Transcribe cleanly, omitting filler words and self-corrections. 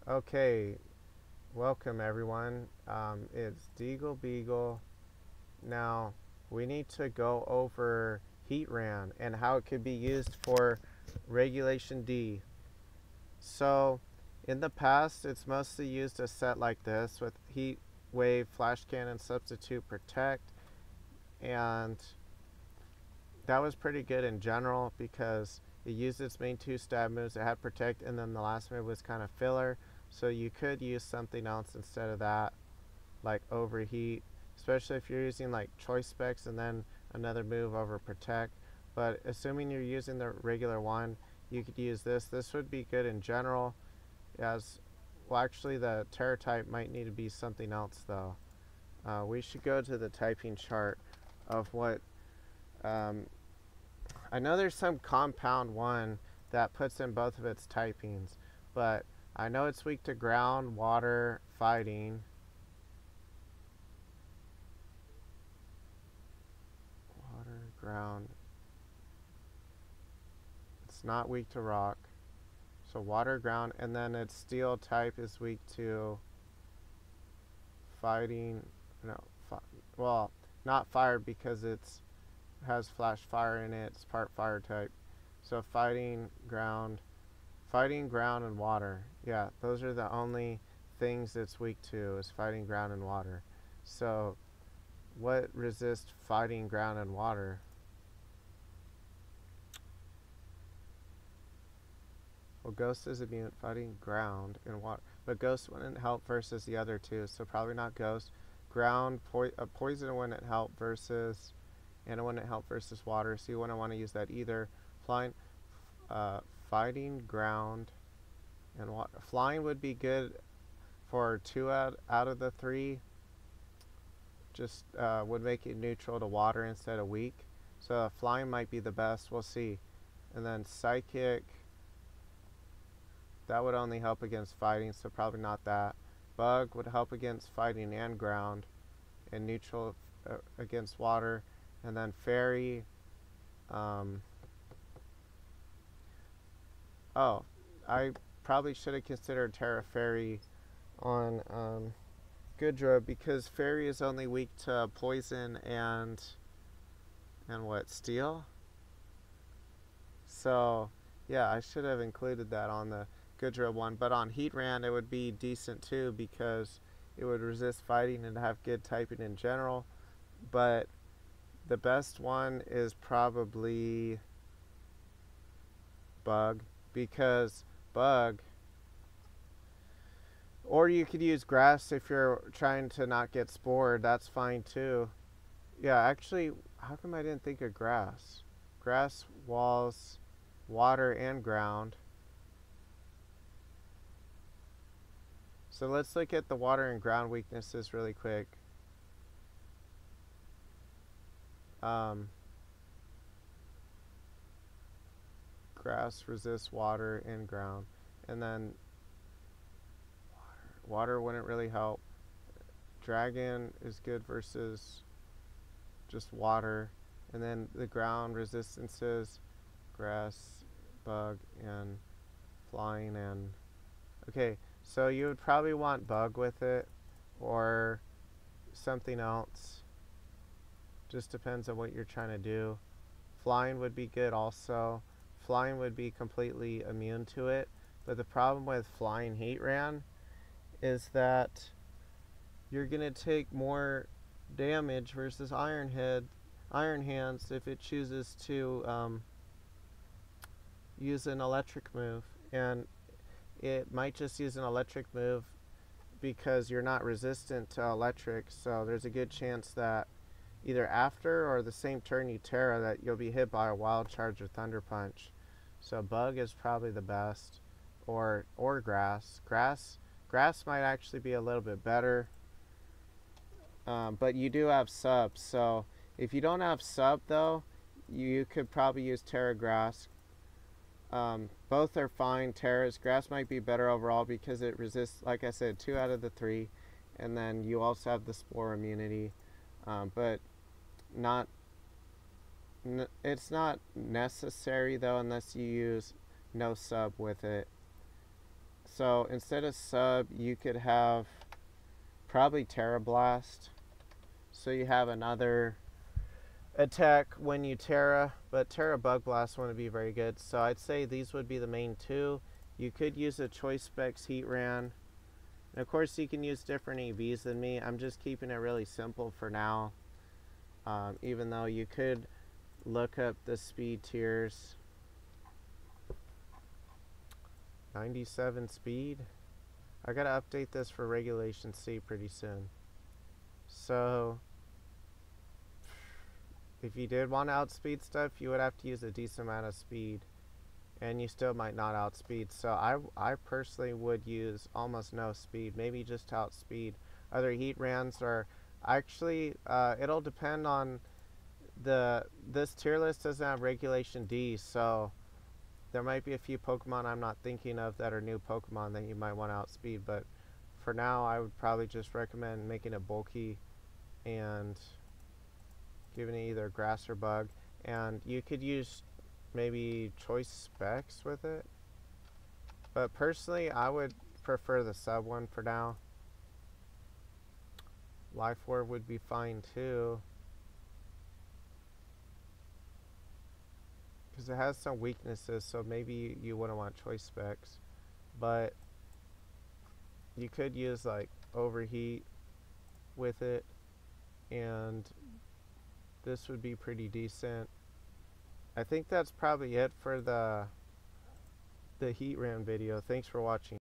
Okay, welcome everyone. It's DeagleBeagle. Now, we need to go over Heatran and how it could be used for Regulation D. So, in the past, it's mostly used a set like this with Heat Wave, Flash Cannon, Substitute, Protect, and that was pretty good in general because it used its main two stab moves. It had Protect, and then the last move was kind of filler. So you could use something else instead of that, like Overheat, especially if you're using like Choice Specs and then another move over Protect. But assuming you're using the regular one, you could use this. This would be good in general. As well, actually, the Terra type might need to be something else though. We should go to the typing chart of what. I know there's some compound one that puts in both of its typings, but I know it's weak to ground, water, fighting. Water, ground. It's not weak to rock. So water, ground, and then its steel type is weak to fighting. No, well, not fire because it's has flash fire in it. It's part fire type. So fighting, ground, and water. Yeah, those are the only things it's weak to is fighting, ground, and water. So what resists fighting, ground, and water? Well, Ghost is immune fighting, ground, and water. But Ghost wouldn't help versus the other two, so probably not Ghost. Ground, Poison wouldn't help versus, and it wouldn't help versus water, so you wouldn't want to use that either. Flying, fighting, ground, and water. Flying would be good for 2 out of the 3. Just would make it neutral to water instead of weak. So flying might be the best. We'll see. And then psychic, that would only help against fighting, so probably not that. Bug would help against fighting and ground, and neutral against water. And then fairy. Oh, I probably should have considered Terra Fairy on Goodra because Fairy is only weak to poison and what, steel? So yeah, I should have included that on the Goodra one, but on Heatran it would be decent too because it would resist fighting and have good typing in general. But the best one is probably Bug because Bug, or you could use Grass if you're trying to not get spored. That's fine too. Yeah, actually, how come I didn't think of Grass? Grass, walls, water, and ground. So let's look at the water and ground weaknesses really quick. Grass resists water and ground. And then water wouldn't really help. Dragon is good versus just water. And then the ground resistances, grass, bug, and flying. And okay, so you would probably want bug with it or something else. Just depends on what you're trying to do. Flying would be good also. Flying would be completely immune to it. But the problem with flying Heatran is that you're going to take more damage versus Iron Hands if it chooses to use an electric move. And it might just use an electric move because you're not resistant to electric. So there's a good chance that either after or the same turn you Terra that you'll be hit by a Wild Charge or Thunder Punch. So Bug is probably the best, or Grass. Grass might actually be a little bit better, but you do have Sub. So if you don't have Sub though, you could probably use Terra Grass. Both are fine. Terra's Grass might be better overall because it resists, like I said, 2 out of the 3, and then you also have the Spore immunity, but it's not necessary though unless you use no Sub with it. So instead of sub, you could have probably Terra Blast. So you have another attack when you Terra, but Terra Bug Blast wouldn't be very good. So I'd say these would be the main two. You could use a Choice Specs Heatran. And of course you can use different EVs than me. I'm just keeping it really simple for now. Even though you could look up the speed tiers. 97 speed. I gotta update this for Regulation C pretty soon. So if you did want to outspeed stuff, you would have to use a decent amount of speed, and you still might not outspeed. So I personally would use almost no speed, maybe just to outspeed other Heatrans. Or actually it'll depend on this tier list doesn't have Regulation D, so there might be a few Pokemon I'm not thinking of that are new Pokemon that you might want to outspeed, but for now I would probably just recommend making it bulky and giving it either grass or bug. And you could use maybe Choice Specs with it, but personally I would prefer the sub one for now. Life Orb would be fine too, because it has some weaknesses, so maybe you wouldn't want Choice Specs. But you could use like Overheat with it, and this would be pretty decent. I think that's probably it for the Heatran video. Thanks for watching.